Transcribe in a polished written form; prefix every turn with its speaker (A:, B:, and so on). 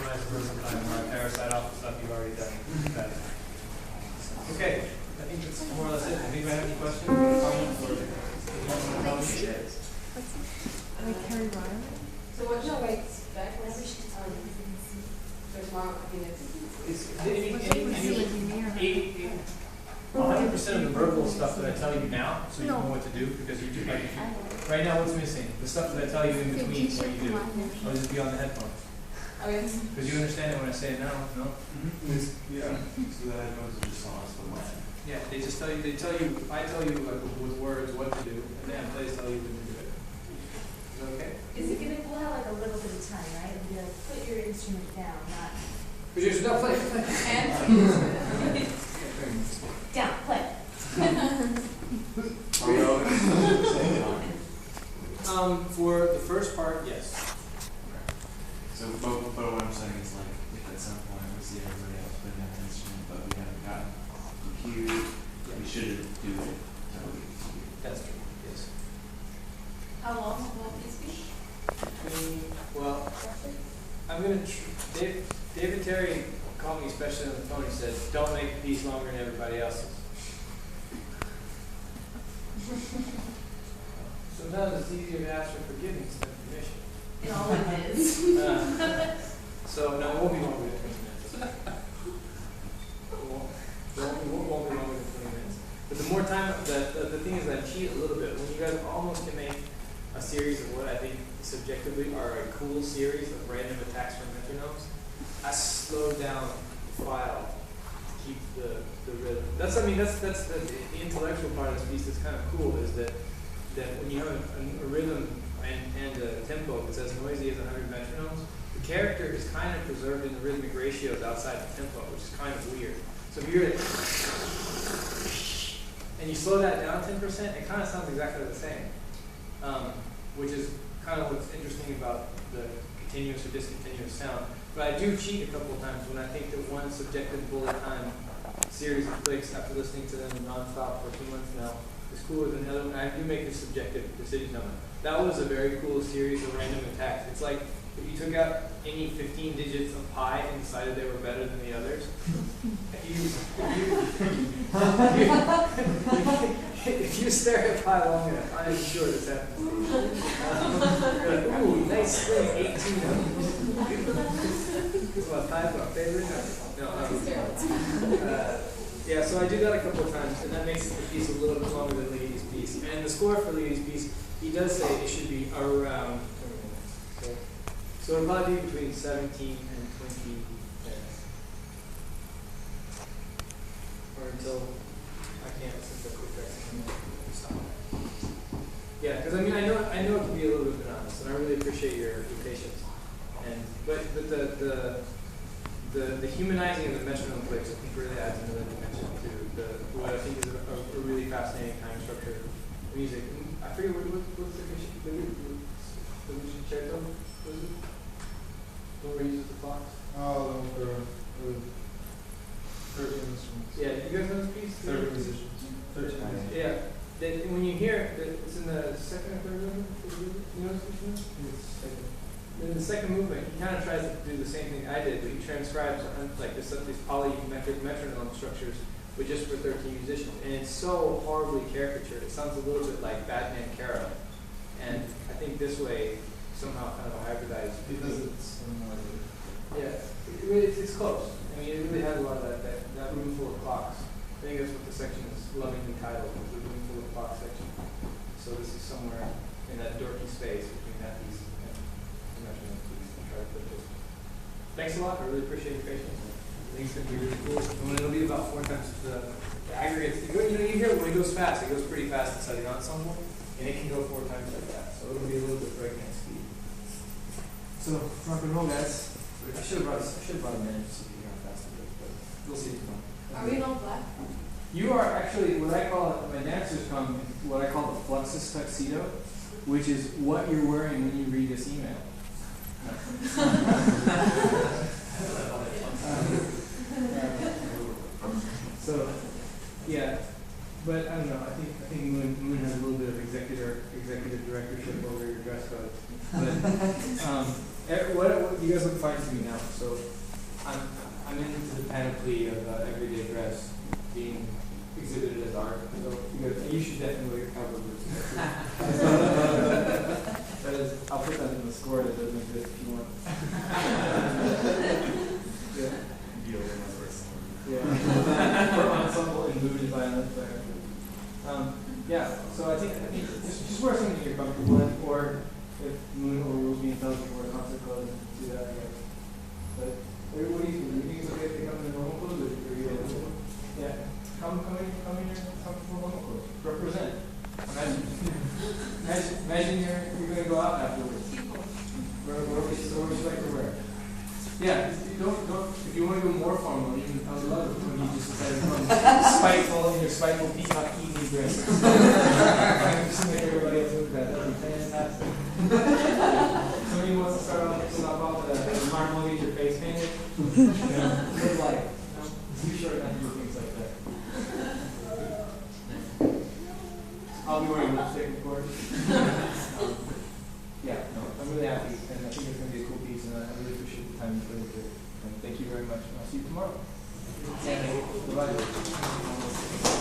A: minimize the rhythm time or I parasite off the stuff you've already done. Okay, I think that's more or less it. Anybody have any questions, comments, or
B: So what should I expect? For tomorrow, I mean,
A: it's 100% of the verbal stuff that I tell you now, so you know what to do, because you're like, right now what's missing? The stuff that I tell you in between what you do. I'll just be on the headphones.
B: okay.
A: Because you understand it when I say it now, no?
C: Yeah. So the headphones are just on us for mine.
A: Yeah, they just tell you, I tell you like, with words what to do, and then they tell you when to do it. Is that okay?
D: Is it gonna, we'll have like a little bit of time, right? And be like, put your instrument down, not
A: Because you're not playing.
B: And
D: down, play.
A: For the first part, yes.
C: So, but what I'm saying is like, if at some point we see everybody else putting out an instrument, but we haven't gotten the cue, we should do it.
A: That's true, yes.
B: how long will these be?
A: Well, I'm going to, David Terry called me especially on the phone. He said, don't make the piece longer than everybody else's. Sometimes it's easier to ask for forgiveness than permission.
B: It always is.
A: So, no, it won't be longer than 20 minutes. It won't be longer than 20 minutes. But the more time, the thing is that I cheat a little bit. When you guys almost can make a series of what I think subjectively are a cool series of random attacks from metronomes, I slowed down the file to keep the rhythm. That's the intellectual part of this piece that's kind of cool, is that when you have a rhythm and a tempo that's as noisy as 100 metronomes, the character is kind of preserved in the rhythmic ratios outside the tempo, which is kind of weird. So if you're and you slow that down 10%, it kind of sounds exactly the same, which is kind of what's interesting about the continuous or discontinuous sound. But I do cheat a couple of times when I think that one subjective bullet time series of clicks after listening to them nonstop for 2 months now is cooler than the other one. I do make a subjective decision on it. That was a very cool series of random attacks. It's like if you took out any 15 digits of pi and decided they were better than the others. If you stare at pi long enough, I am sure this happens. You're like, ooh, nice swing, 18 numbers. Well, pi's my favorite number. No, yeah, so I do that a couple of times, and that makes the piece a little bit longer than Leahy's piece. And the score for Leahy's piece, he does say it should be around 20 minutes. So it'll probably be between 17 and 20 minutes. Or until I can't listen to quick tracks. Yeah, because I mean I know it can be a little bit monotonous, and I really appreciate your patience. But the humanizing of the metronome clicks, I think, really adds another dimension to what I think is a really fascinating time structure of music. I forget what's the concerto was it? What were uses the clocks?
E: Oh, the 13 instruments.
A: Yeah, you guys know this piece?
E: 30 musicians. 13.
A: Yeah. When you hear it, it's in the second or third movement. You know which one? It's second. In the second movement, he kind of tries to do the same thing I did, but he transcribes like these polymetric metronome structures, but just for 13 musicians, and it's so horribly caricatured. It sounds a little bit like Batman Carol, and I think this way somehow kind of hybridized.
E: Because it's
A: It's close. I mean, it really has a lot of that room full of clocks. I think that's what the section is lovingly titled, the room full of clocks section. So this is somewhere in that dorky space between that piece and the metronome piece. And try to put those. Thanks a lot. I really appreciate your patience. I think it's going to be really cool. And it'll be about 4 times the aggregates. You hear when it goes fast, it goes pretty fast inside the ensemble, and it can go 4 times like that. So it'll be a little bit breakneck speed. So rock and roll, guys. I should have brought a minute so you can hear how fast it goes, but we'll see.
B: Are we in all black?
A: You are actually what I call my dancers come what I call the fluxus tuxedo, which is what you're wearing when you read this email. So, yeah, but I don't know. I think Moon has a little bit of executive directorship over your dress code. But what you guys look fine to be now. So I'm into the panoply of everyday dress being exhibited as art. So you should definitely wear cowboy boots. That is, I'll put that in the score that doesn't exist if you want. Yeah. Yeah. For ensemble and mood environment. Yeah. So I think just wear something you're comfortable in, or if Moon or Ruby tells you wear concert clothes, do that, I guess. But what do you think? Do you think it's okay if they come in normal clothes, or you like? Yeah. Come in your comfortable normal clothes. Represent. Imagine you're going to go out afterwards. What would you like to wear? Yeah, don't. If you want to go more formal, even I would love it when you just decided to come spiteful in your spiteful peacock evening dress. Just make everybody else look bad. That'd be fantastic. Somebody wants to start off with a marble get your face painted. Live life. Too short not to do things like that. I'll be wearing lipstick, of course. Yeah, no, I'm really happy, and I think it's going to be a cool piece, and I really appreciate the time you put into it. And thank you very much, and I'll see you tomorrow. Bye-bye.